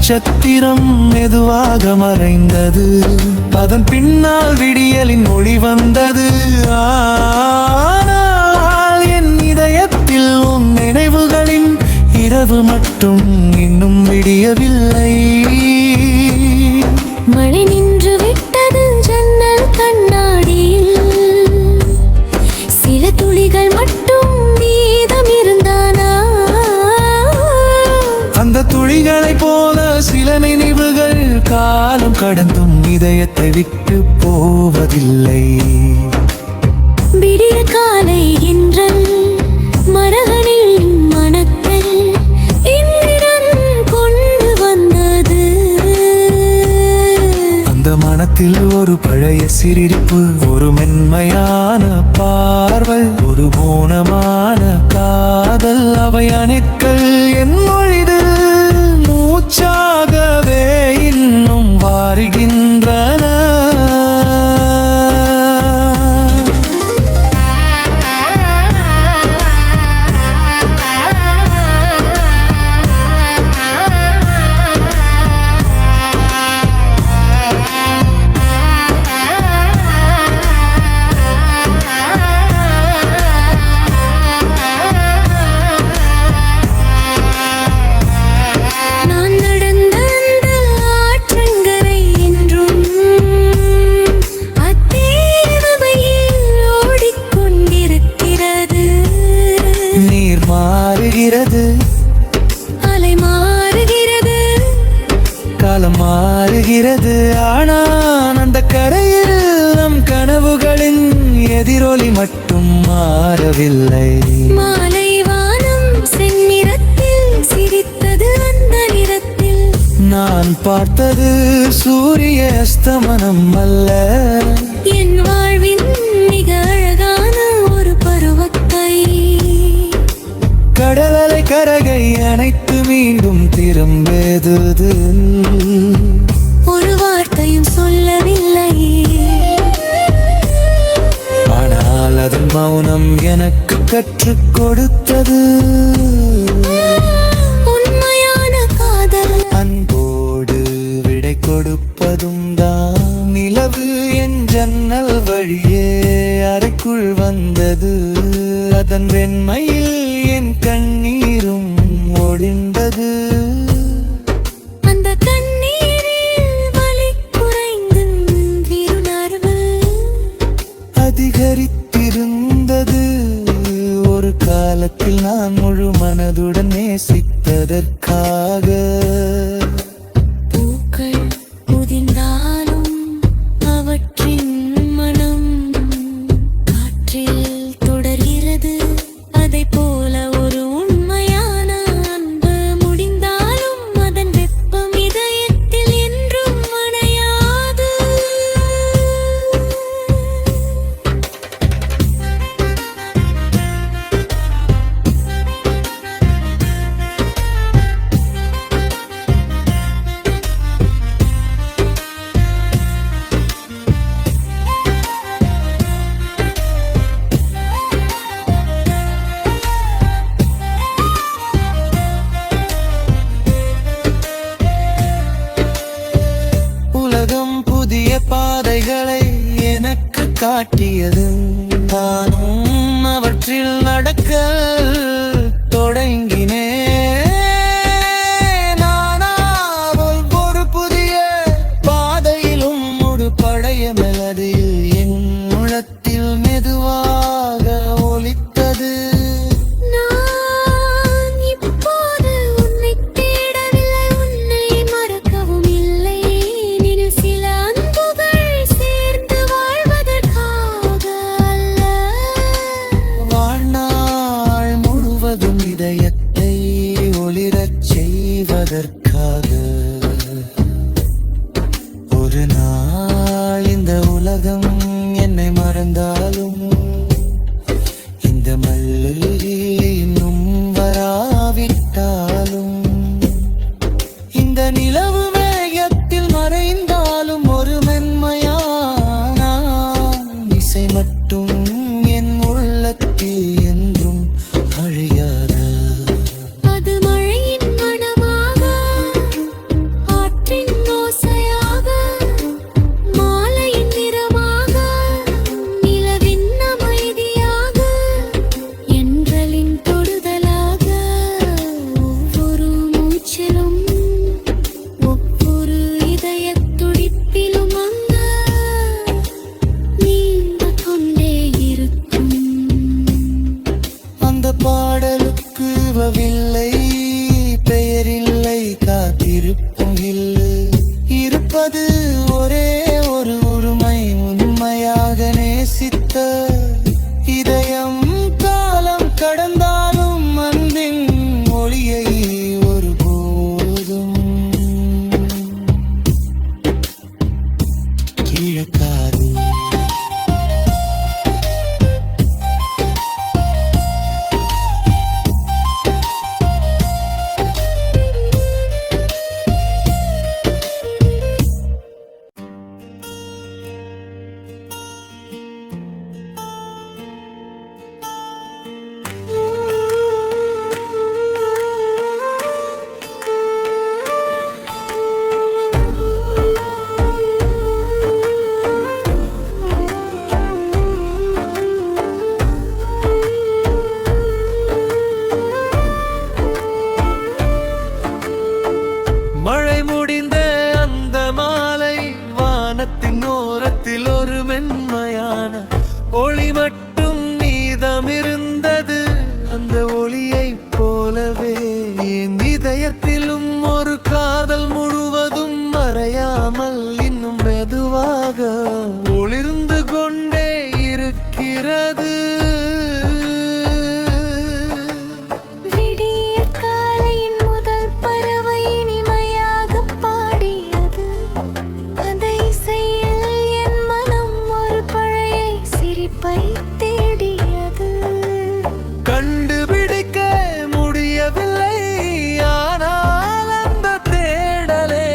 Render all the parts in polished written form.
நட்சத்திரம் மெதுவாக மறைந்தது. அதன் பின்னால் விடியலின் ஒளி வந்தது. ஆனால் என் இதயத்தில் உன் நினைவுகளின் இரவு மட்டும் இன்னும் விடியவில்லை. மழை நின்று விட்டது ஜன்னல் கண்ணாடியில். சில துளிகள் மட்டும் மீதம் இருந்தானா? அந்த துளிகளை போல சில நினைவுகள் காலம் கடந்தும் இதயத்தை விட்டு போவதில்லை. விடிய காலை என்றல் மரகனில் மணக்கல் என்னிடம் கொண்டு வந்தது. அந்த மனத்தில் ஒரு பழைய சிரிப்பு, ஒரு மென்மையான பார்வை, ஒரு மௌனமான காதல். அவை அணுக்கள் என் மொழிதில் மூச்சாகவே இன்னும் வாருகின்றன. அலை மாறுகிறது, காலம் மாறுகிறது. ஆனால் அந்த கரையில் நம் கனவுகளின் எதிரொலி மட்டும் மாறவில்லை. மாலை வானம் செந்நிறத்தில் சிரித்தது. அந்த நிறத்தில் நான் பார்த்தது சூரிய அஸ்தமனம் அல்ல, என் வாழ்வின் மிக அழகான ஒரு பருவத்தை. கடலலை கரகை அனைத்து மீண்டும் திரும்புது. ஒரு வார்த்தையும் சொல்லவில்லை, ஆனால் அதன் மௌனம் எனக்கு கற்றுக் கொடுத்தது. உண்மையான காதல் அன்போடு விடை கொடுப்பதும் தான். நிலவு என் ஜன்னல் வழியே அறைக்குள் வந்தது. அதன் வெண்மையில் என் கண்ணீரும் ஒளிந்தது. அந்த கண்ணீரில் வலி குறைந்து விருணர்வு அதிகரித்திருந்தது. ஒரு காலத்தில் நான் முழு மனதுடன் நேசித்ததற்காக. பூக்கள் புதிந்தாலும் அவற்றின் மனம் காற்றில் தொடர்கிறது. அதை போல ஒரு உண்மையான அன்பு முடிந்தாலும் அதன் வெப்பம் இதயத்தில் என்றும் அணையாது. உலகம் புதிய பாதைகளை எனக்கு காட்டியது. நானும் அவற்றில் நடக்க தொடங்கினேன். நானாவல் ஒரு புதிய பாதையிலும் ஒரு பழைய மெலடியில் என் முழத்தில் மெதுவாக ஒலித்தது. நான் இப்போது உன்னை தேடவில்லை, உன்னை மறக்கவும் இல்லை. நினில் சில அன்புகள் சேர்ந்து வாழ்வதற்காக அல்ல, வாழ்நாள் முழுவதும் இதயத்தை ஒளிரச் செய்வதற்காக. ஒரு நாள் இந்த உலகம் என்னை மறந்தாலும் இந்த மல்லி இன்னும் வராவிட்டாலும், இந்த நிலவு வேகத்தில் மறைந்தாலும் ஒரு மென்மையான இசை மட்டும் என் உள்ளத்தில் என்றும் அழியாத. அது மழையின் மனமாக என்பது ஒரே ஒரு உரிமை. உண்மையாக நேசித்த இதயம் காலம் கடந்தாலும் அன்பின் ஒளியை ஒருபோதும் இழக்காது. மழை முடிந்த அந்த மாலை வானத்தின் ஓரத்தில் ஒரு மென்மையான ஒளி மட்டும் மீதமிருந்தது. அந்த ஒளியைப் போலவே என் இதயத்திலும் ஒரு காதல் முழுவதும் மறையாமல் இன்னும் மெதுவாக ஒளிர்ந்து கொண்டே இருக்கிறது. கண்டுபிடிக்க முடியவில்லை, ஆனால் அந்த தேடலே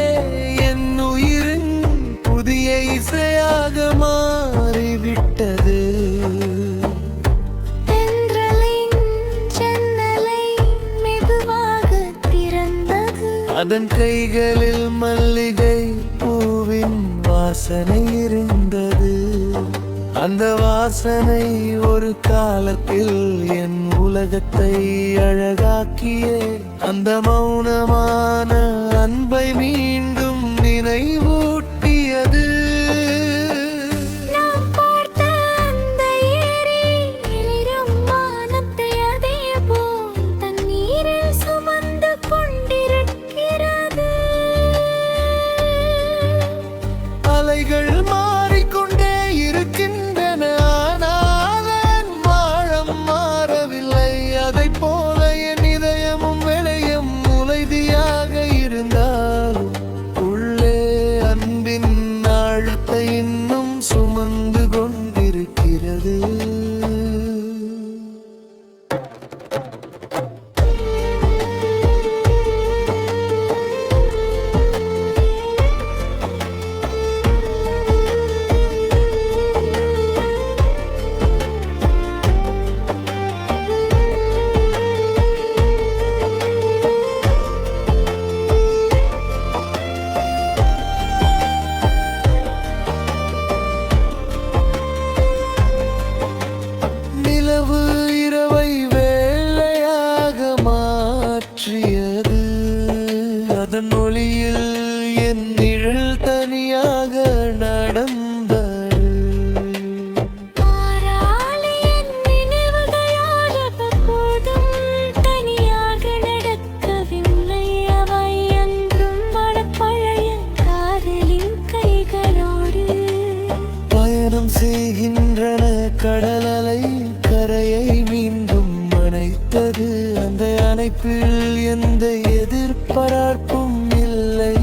என் உயிரின் புதிய இசையாக மாறிவிட்டது. அதன் கைகளில் மல்லிகை பூவின் வாசனை இருந்தது. அந்த வாசனை ஒரு காலத்தில் என் உலகத்தை அழகாக்கியே அந்த மௌனமான அன்பை மீண்டும் நினைவூட்டியது. அலைகள் மாறிக்கொண்டே இருக்கின்றன, ஆனால் என் வாழம் மாறவில்லை. அதைப் போல என் இதயமும் விளையும் உலைதியாக இருந்தாலும் உள்ளே அன்பின் ஆழத்தை இன்னும் சுமந்து கொண்டிருக்கிறது. நிலவு இரவை வேளையாக மாற்றியது. அதன் ஒளியில் என் நிழல் தனியாக நடந்தது. பயணம் செய்கின்றன கடல் அலை கரையை மீண்டும் அணைத்தது. அந்த அணைப்பில் எந்த எதிர்பார்ப்பும் இல்லை.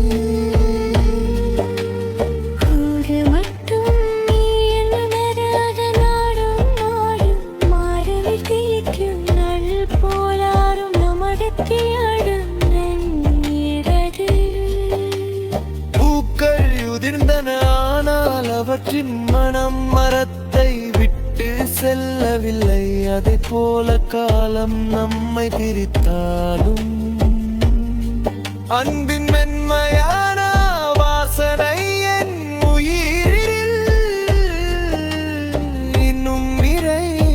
பூக்கள் உதிர்ந்தன, ஆனால் அவற்றின் மனம் மரத்தை விட்டு செல்லவில்லை. அதைப் போல காலம் நம்மை பிரித்தாலும் அன்பின் மென்மையான வாசனை என் உயிரில் இன்னும் நிறைந்திருக்கிறது.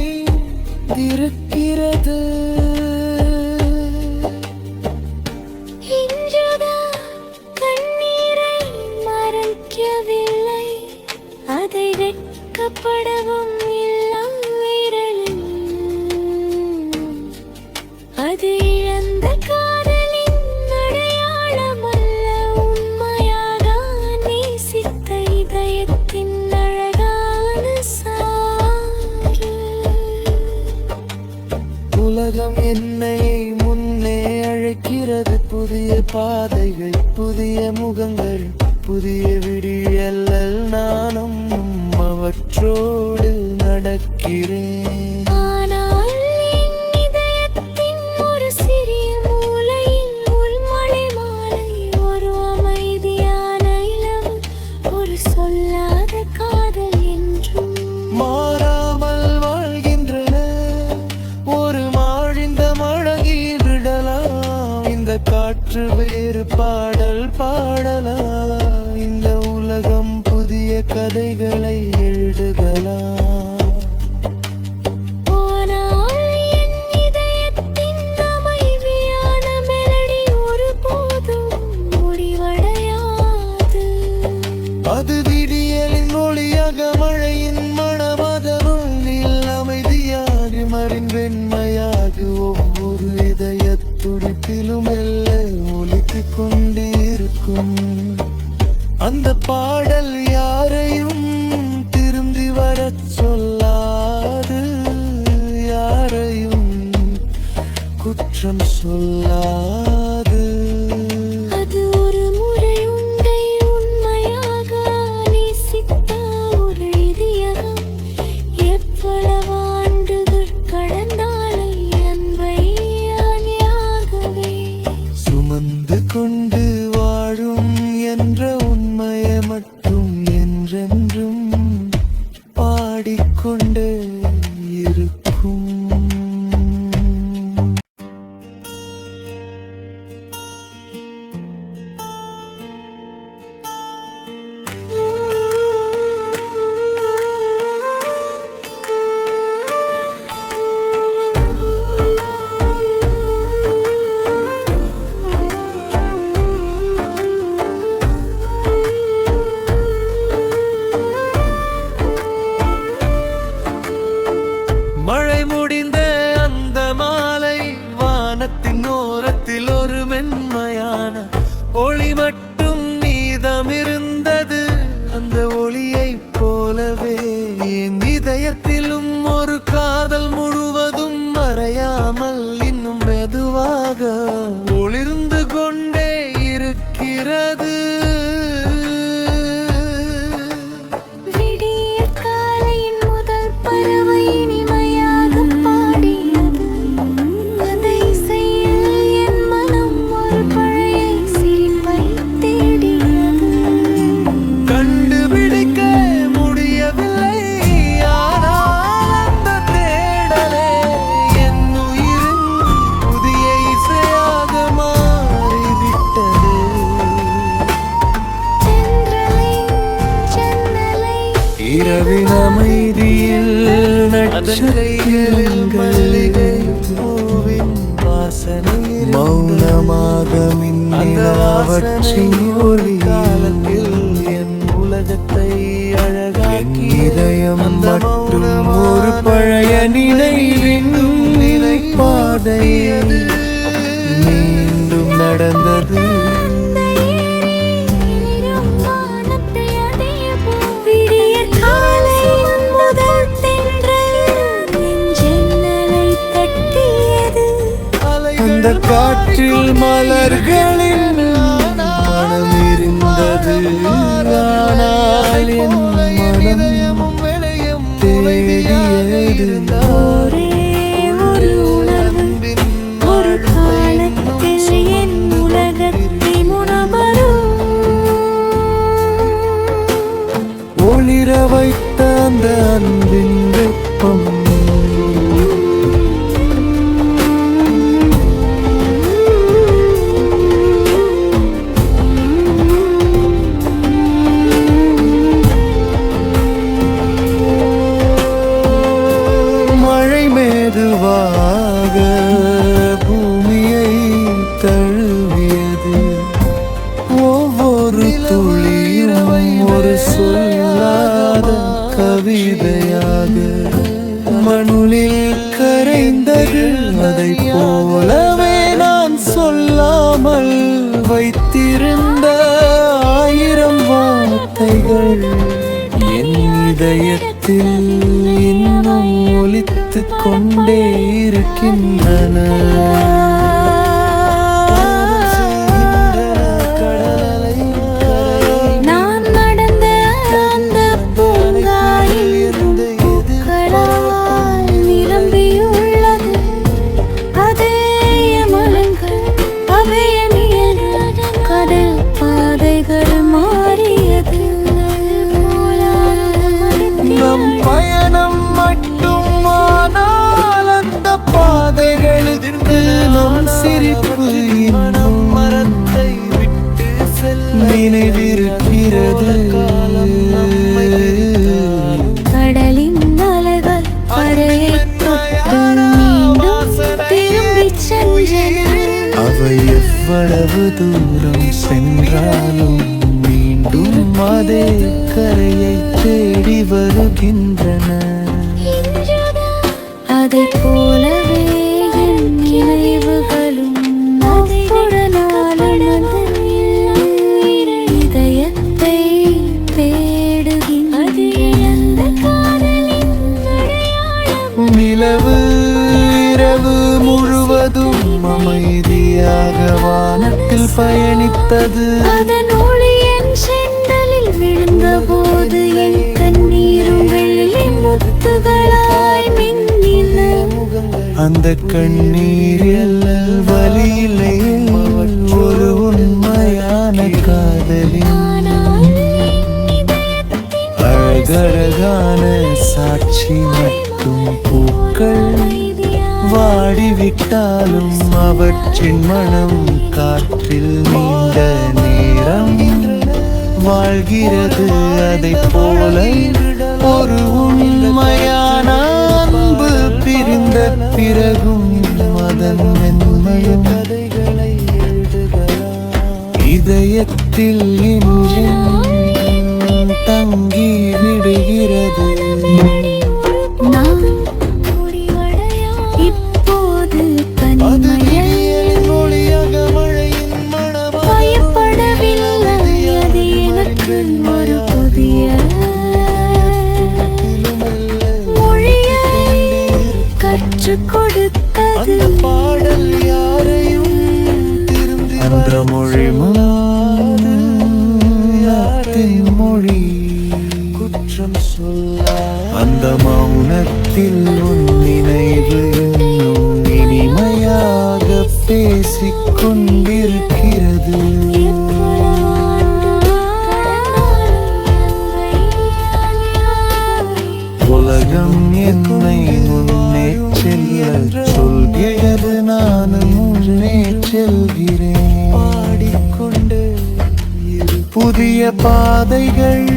அதை வெட்கப்படவும் இல்லாவிரலில் அது இழந்த காதலின் அடையாளமல்ல, உண்மையாக நீ காலம் என்னை முன்னே அழைக்கிறது. புதிய பாதைகள், புதிய முகங்கள், புதிய விடியல். நானும் அவற்றோடு நடக்கிறேன். ஆனால் என் இதயத்தின் ஒரு சிறிய மூலையில் உள்மலை மாலை, ஒரு அமைதியான இளவு, ஒரு சொல்லாத காதல் என்றும் மாறாமல் வாழ்கின்றன. ஒரு மாழிந்த மழகில் விடலாம். இந்த காற்று வேறு பாடல் பாடலாம். இந்த உலகம் புதிய கதைகளை எழுதலாம். ஆனால் என் இதயத்தின் அமைதியான மெலடி ஒருபோதும் முடிவடையாது. அது விடியலின் ஒளியாக, மழையின் மணமதனில் அமைதியாக, மறின் வெண்மையாக, ஒவ்வொரு இதய துடிப்பிலும் மெல்ல ஒலித்துக் கொண்டிருக்கும். அந்த பாடல் யாரையும் திரும்பி வரச் சொல்லாது, யாரையும் குற்றம் சொல்லாது. அது ஒரு முறை உன்னை உண்மையாக நேசித்த ஒரு இதயம், எவ்வளவு ஆண்டுகள் கடந்தாலும் அன்பை அணியாகவே சுமந்து கொண்டு வாழும் என்ற உண்மையை மட்டும் என்றென்றும் பாடிக்கொண்டே இருக்கும். மழை முடிந்த அந்த மாலை, வானத்தின் ஓரத்தில் ஒரு மென்மையான ஒளி மட்டும் மீதமிருந்தது. அந்த ஒளியைப் போலவே என் இதயத்திலும் ஒரு காதல் முழுவதும் மறையாமல் இன்னும் மெதுவாக ஒளிர்ந்து கொண்டே இருக்கிறது. விடிய காலையின் முதல் பறவை இனிமையாக பாடியது. அந்த இசையில் என் மனம் ஒரு பழைய சிரிப்பை தேடியது. கண்டுபிடிக்க முடியவில்லை, ஆனால் அந்த தேடலே என் உயிரின் புதிய இசையாக மாறிவிட்டது. சென்றலை இரவின் அமைதியில் நட்சத்திரங்களில் மல்லிகை பூவின் வாசனை மௌனமாக மின்னின. அவற்றின் ஒளி காலத்தில் என் உலகத்தை அழகாக்கி, இதயம் மட்டும் ஒரு பழைய நினைவின் பாதையது மீண்டும் நடந்தது. அந்த காற்றில் மலர்களின் மனம் இருந்தது. ஆனால் என் மனம் தேடியது ஒரே ஒரு உணர்வு, ஒரு காலத்தில் என் உலகத்தின் உணவரும் ஒளிர வைத்த அந்த அன்பின் வெப்பம். மெதுவாக பூமியை தழுவியது. ஒவ்வொரு துளியும் ஒரு சொல்லாத கவிதையாக மண்ணில் கரைந்தது. அதை போலவே நான் சொல்லாமல் வைத்திருந்த 1000 வார்த்தைகள் என் இதயத்தில் இன்னும் ஒலித்து அழைத்துக் கொண்டே இருக்கின்றன. நான் நடந்த அந்த பூங்காயில் பூக்களால் நிரம்பியுள்ளது. அதே மலங்கள் அவைய நிழல் கடல் பாதைகள் மாறியது. நம் பயணம் மட்டும் ஆனால் அந்த பாதைகளுக்கு நம் சிரிப்பு இன்னும் மரத்தை விட்டு நினைவிருக்கிறது. கடலின் அலைகள் கரையைத் தொட்டு மீண்டும் திரும்பிச் சென்றன. அவை எவ்வளவு தூரம் சென்றாலும் மீண்டும் அதே கரையை தேடி வருகின்றன. அதைப் போலவே என் நினைவுகளும் ஒவ்வொரு நாளும் இதயத்தை தேடுகின்றன. நிலவு இரவு முழுவதும் அமைதியாக வானத்தில் பயணித்தது. அதன் ஒளி என் செண்டலில் விழுந்தபோது என் கண்ணீரும் வெள்ளி முத்துகளாய் மின்னின. அந்த கண்ணீரில் வலியிலே ஒரு உண்மையான காதலின் அழகழகான சாட்சி மட்டும். பூக்கள் வாடிவிட்டாலும் அவற்றின் மனம் காற்றில் நீண்ட நேரம் வாழ்கிறது. அதைப் போல ஒரு உண்மையான அன்பு பிரிந்த பிறகும் அதன் மென்மையும் இதயத்தில் என்றும் தங்கி விடுகிறது. நான் இப்போது தனிமையில் பயப்படவில்லை. அது எனக்கு ஒரு புதிய மொழியை கற்றுக் கொடுத்தது. பாடல் யாரையும் அந்த மொழி யாரின் மொழி குற்றம் சொல்ல. அந்த மௌனத்தில் உன் நினைவு இன்னும் இனிமையாக பேசிக் கொண்டிருக்கிறது. உலகம் என்னை முன்னே செல்ல சொல்கிறது. நானும் முன்னே செல்கிறேன். பாடிக்கொண்டு புதிய பாதைகள்